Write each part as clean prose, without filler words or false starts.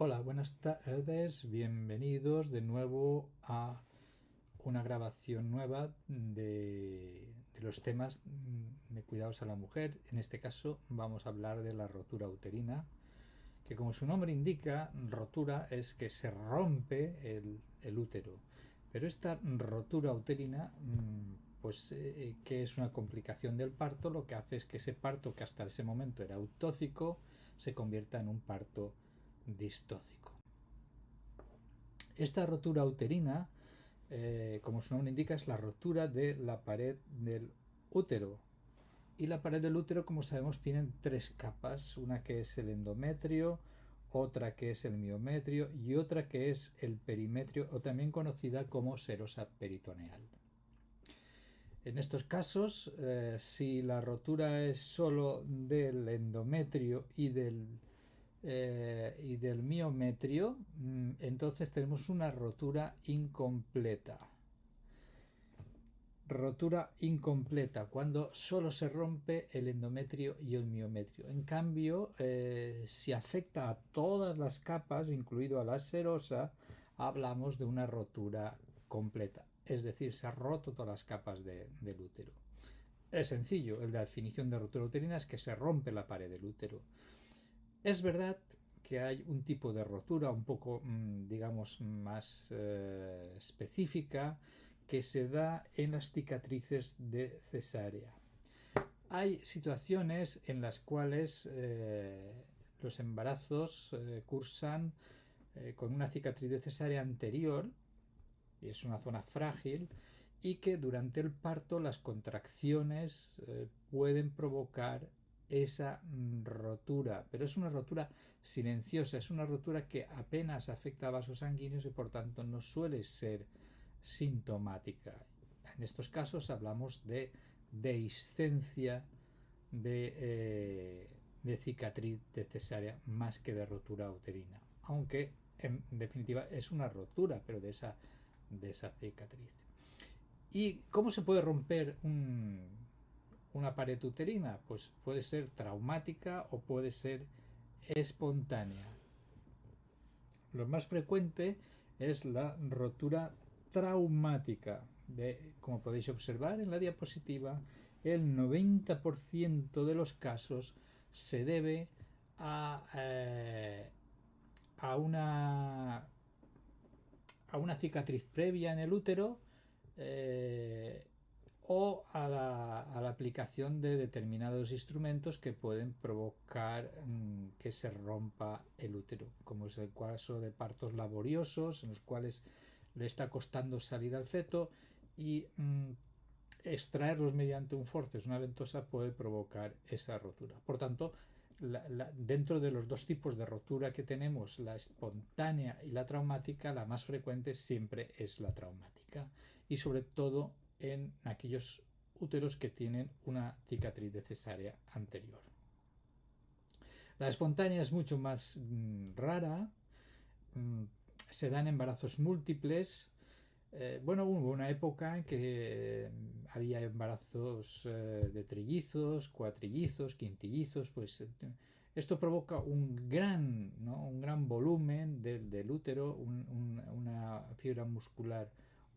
Hola, buenas tardes, bienvenidos de nuevo a una grabación nueva de los temas de cuidados a la mujer. En este caso vamos a hablar de la rotura uterina, que como su nombre indica, rotura es que se rompe el útero. Pero esta rotura uterina, que es una complicación del parto, lo que hace es que ese parto que hasta ese momento era autócico se convierta en un parto distócico. Esta rotura uterina, como su nombre indica, es la rotura de la pared del útero. Y la pared del útero, como sabemos, tiene tres capas: una que es el endometrio, otra que es el miometrio y otra que es el perimetrio, o también conocida como serosa peritoneal. En estos casos, si la rotura es solo del endometrio y del miometrio, entonces tenemos una rotura incompleta. Rotura incompleta, cuando solo se rompe el endometrio y el miometrio. En cambio, si afecta a todas las capas, incluido a la serosa, hablamos de una rotura completa. Es decir, se han roto todas las capas del útero. Es sencillo, la definición de rotura uterina es que se rompe la pared del útero. Es verdad que hay un tipo de rotura un poco, digamos, más específica, que se da en las cicatrices de cesárea. Hay situaciones en las cuales los embarazos cursan con una cicatriz de cesárea anterior, y es una zona frágil, y que durante el parto las contracciones pueden provocar esa rotura, pero es una rotura silenciosa, es una rotura que apenas afecta a vasos sanguíneos y por tanto no suele ser sintomática. En estos casos hablamos de dehiscencia de cicatriz de cesárea más que de rotura uterina, aunque en definitiva es una rotura, pero de esa cicatriz. ¿Y cómo se puede romper una pared uterina? Pues puede ser traumática o puede ser espontánea. Lo más frecuente es la rotura traumática. Como podéis observar en la diapositiva, el 90% de los casos se debe a una cicatriz previa en el útero, o a la aplicación de determinados instrumentos que pueden provocar que se rompa el útero, como es el caso de partos laboriosos en los cuales le está costando salir al feto, y extraerlos mediante un forceps, una ventosa, puede provocar esa rotura. Por tanto, dentro de los dos tipos de rotura que tenemos, la espontánea y la traumática, la más frecuente siempre es la traumática, y sobre todo en aquellos úteros que tienen una cicatriz de cesárea anterior. La espontánea es mucho más rara, se dan embarazos múltiples. Hubo una época en que había embarazos de trillizos, cuatrillizos, quintillizos. Esto provoca un gran volumen del útero, una fibra muscular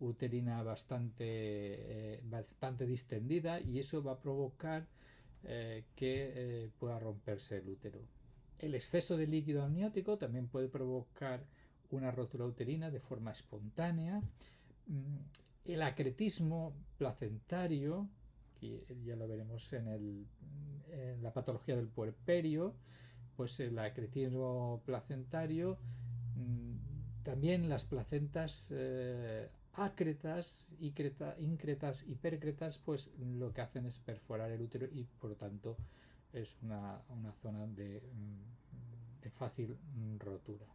uterina bastante distendida, y eso va a provocar que pueda romperse el útero. El exceso de líquido amniótico también puede provocar una rotura uterina de forma espontánea. El acretismo placentario, que ya lo veremos en la patología del puerperio, pues el acretismo placentario, también las placentas acretas, incretas y percretas, pues lo que hacen es perforar el útero y por lo tanto es una zona de fácil rotura.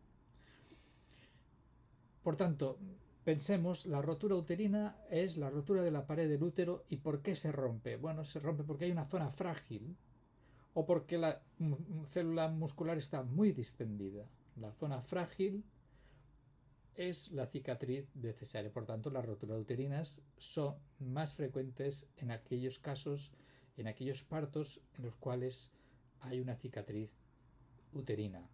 Por tanto, pensemos, la rotura uterina es la rotura de la pared del útero. ¿Y por qué se rompe? Bueno, se rompe porque hay una zona frágil o porque la célula muscular está muy distendida. La zona frágil es la cicatriz de cesárea. Por tanto, las roturas uterinas son más frecuentes en aquellos casos, en aquellos partos en los cuales hay una cicatriz uterina.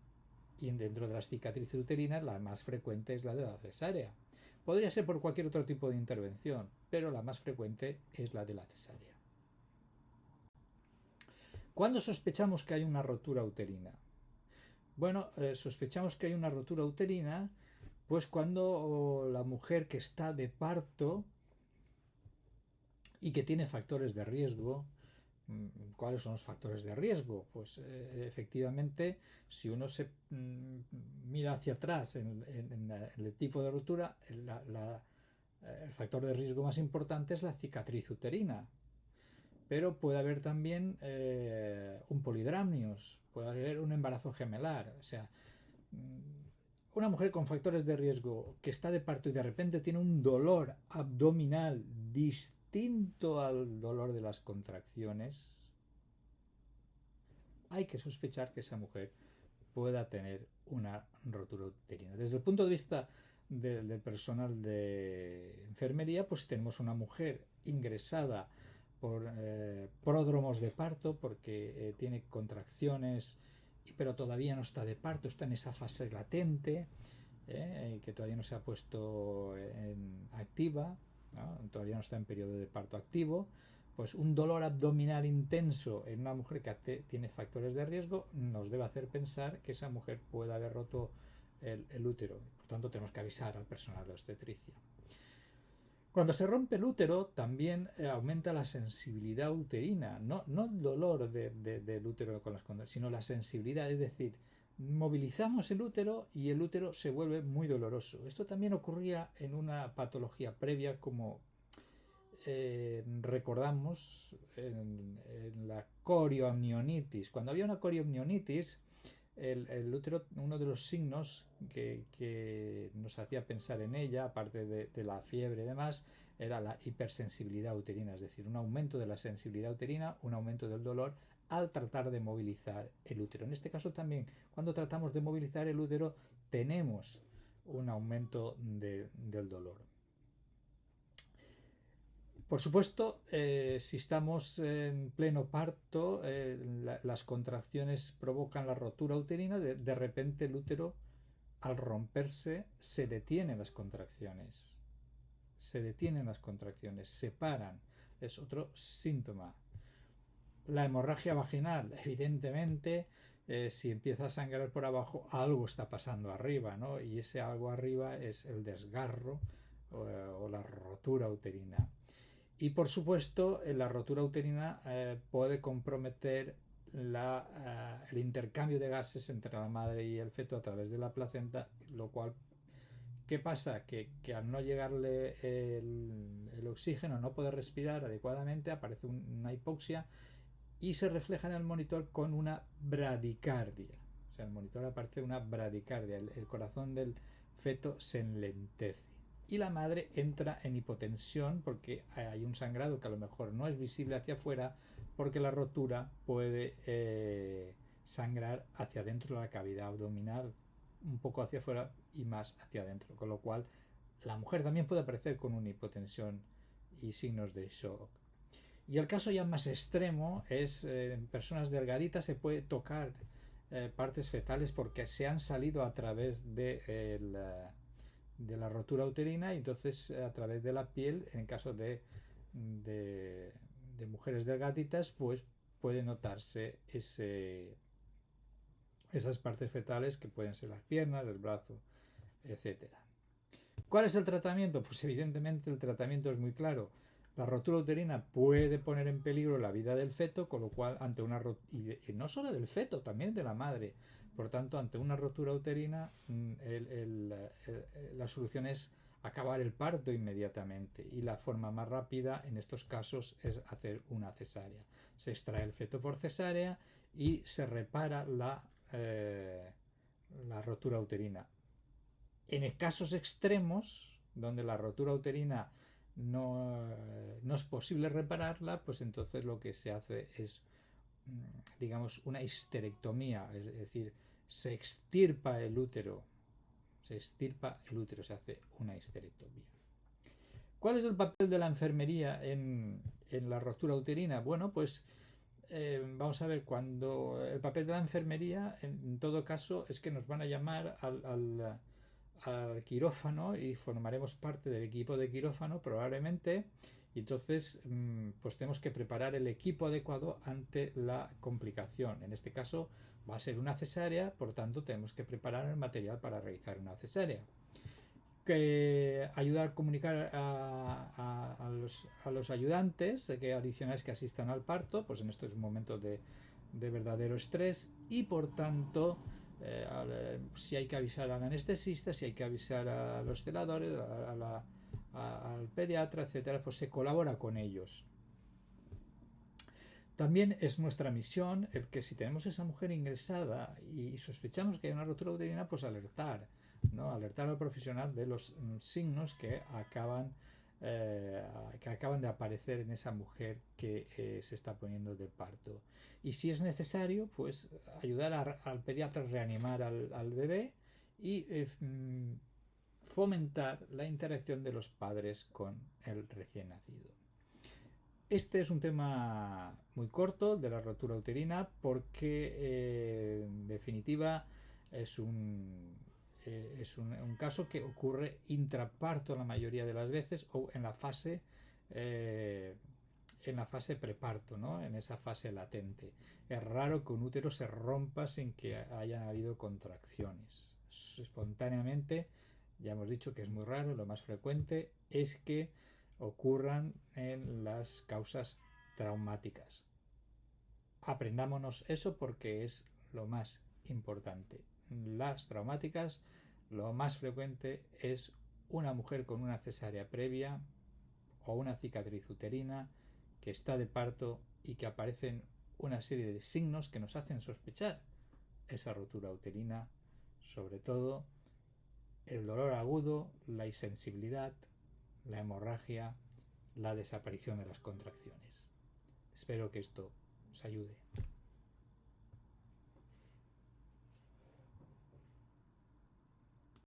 Y dentro de las cicatrices uterinas la más frecuente es la de la cesárea. Podría ser por cualquier otro tipo de intervención, pero la más frecuente es la de la cesárea. ¿Cuándo sospechamos que hay una rotura uterina? Bueno, sospechamos que hay una rotura uterina pues cuando la mujer que está de parto y que tiene factores de riesgo. ¿Cuáles son los factores de riesgo? Pues efectivamente, si uno se mira hacia atrás en el tipo de rotura, el factor de riesgo más importante es la cicatriz uterina. Pero puede haber también un polidramnios, puede haber un embarazo gemelar. O sea, una mujer con factores de riesgo que está de parto y de repente tiene un dolor abdominal distinto al dolor de las contracciones, hay que sospechar que esa mujer pueda tener una rotura uterina. Desde el punto de vista del personal de enfermería, pues si tenemos una mujer ingresada por pródromos de parto, porque tiene contracciones, pero todavía no está de parto, está en esa fase latente, que todavía no se ha puesto en activa, ¿no? Todavía no está en periodo de parto activo, pues un dolor abdominal intenso en una mujer que tiene factores de riesgo nos debe hacer pensar que esa mujer puede haber roto el útero. Por tanto, tenemos que avisar al personal de obstetricia. Cuando se rompe el útero también aumenta la sensibilidad uterina, no el dolor del útero con las contracciones, sino la sensibilidad, es decir, movilizamos el útero y el útero se vuelve muy doloroso. Esto también ocurría en una patología previa como recordamos en la corioamnionitis. Cuando había una corioamnionitis, el útero, uno de los signos que nos hacía pensar en ella, aparte de la fiebre y demás, era la hipersensibilidad uterina, es decir, un aumento de la sensibilidad uterina, un aumento del dolor al tratar de movilizar el útero. En este caso también, cuando tratamos de movilizar el útero, tenemos un aumento del dolor. Por supuesto, si estamos en pleno parto, las contracciones provocan la rotura uterina, de repente el útero, al romperse, se detienen las contracciones. Se paran. Es otro síntoma. La hemorragia vaginal, evidentemente, si empieza a sangrar por abajo, algo está pasando arriba, ¿no? Y ese algo arriba es el desgarro o la rotura uterina. Y por supuesto, la rotura uterina puede comprometer el intercambio de gases entre la madre y el feto a través de la placenta, lo cual, ¿qué pasa? Que al no llegarle el oxígeno, no poder respirar adecuadamente, aparece una hipoxia y se refleja en el monitor con una bradicardia. O sea, en el monitor aparece una bradicardia, el corazón del feto se enlentece. Y la madre entra en hipotensión porque hay un sangrado que a lo mejor no es visible hacia afuera porque la rotura puede sangrar hacia adentro de la cavidad abdominal, un poco hacia afuera y más hacia adentro, con lo cual la mujer también puede aparecer con una hipotensión y signos de shock. Y el caso ya más extremo es en personas delgaditas se puede tocar partes fetales porque se han salido a través de la rotura uterina y entonces a través de la piel, en caso de mujeres delgaditas, pues puede notarse esas partes fetales que pueden ser las piernas, el brazo, etcétera. ¿Cuál es el tratamiento? Pues evidentemente el tratamiento es muy claro. La rotura uterina puede poner en peligro la vida del feto, con lo cual ante una y no solo del feto, también de la madre. Por tanto, ante una rotura uterina, la solución es acabar el parto inmediatamente y la forma más rápida en estos casos es hacer una cesárea. Se extrae el feto por cesárea y se repara la rotura uterina. En casos extremos, donde la rotura uterina no es posible repararla, pues entonces lo que se hace es, digamos, una histerectomía, es decir, se extirpa el útero, se hace una histerectomía. ¿Cuál es el papel de la enfermería en la rotura uterina? Bueno, pues vamos a ver, cuando el papel de la enfermería, en todo caso, es que nos van a llamar al quirófano y formaremos parte del equipo de quirófano probablemente, y entonces pues tenemos que preparar el equipo adecuado ante la complicación. En este caso va a ser una cesárea, por tanto tenemos que preparar el material para realizar una cesárea. Que ayudar a comunicar a los ayudantes que adicionales que asistan al parto, pues en esto es un momento de verdadero estrés, y por tanto si hay que avisar al anestesista, si hay que avisar a los celadores, al pediatra, etcétera, pues se colabora con ellos. También es nuestra misión el que si tenemos esa mujer ingresada y sospechamos que hay una rotura uterina, pues alertar, ¿no? Alertar al profesional de los signos que acaban de aparecer en esa mujer que se está poniendo de parto. Y si es necesario, pues ayudar al pediatra a reanimar al bebé y fomentar la interacción de los padres con el recién nacido. Este es un tema muy corto de la rotura uterina porque en definitiva es un caso que ocurre intraparto la mayoría de las veces o en la fase preparto, ¿no? En esa fase latente. Es raro que un útero se rompa sin que haya habido contracciones. Espontáneamente, ya hemos dicho que es muy raro, lo más frecuente es que ocurran en las causas traumáticas. Aprendámonos eso porque es lo más importante. Las traumáticas, lo más frecuente es una mujer con una cesárea previa o una cicatriz uterina que está de parto y que aparecen una serie de signos que nos hacen sospechar esa rotura uterina, sobre todo el dolor agudo, la insensibilidad, la hemorragia, la desaparición de las contracciones. Espero que esto os ayude.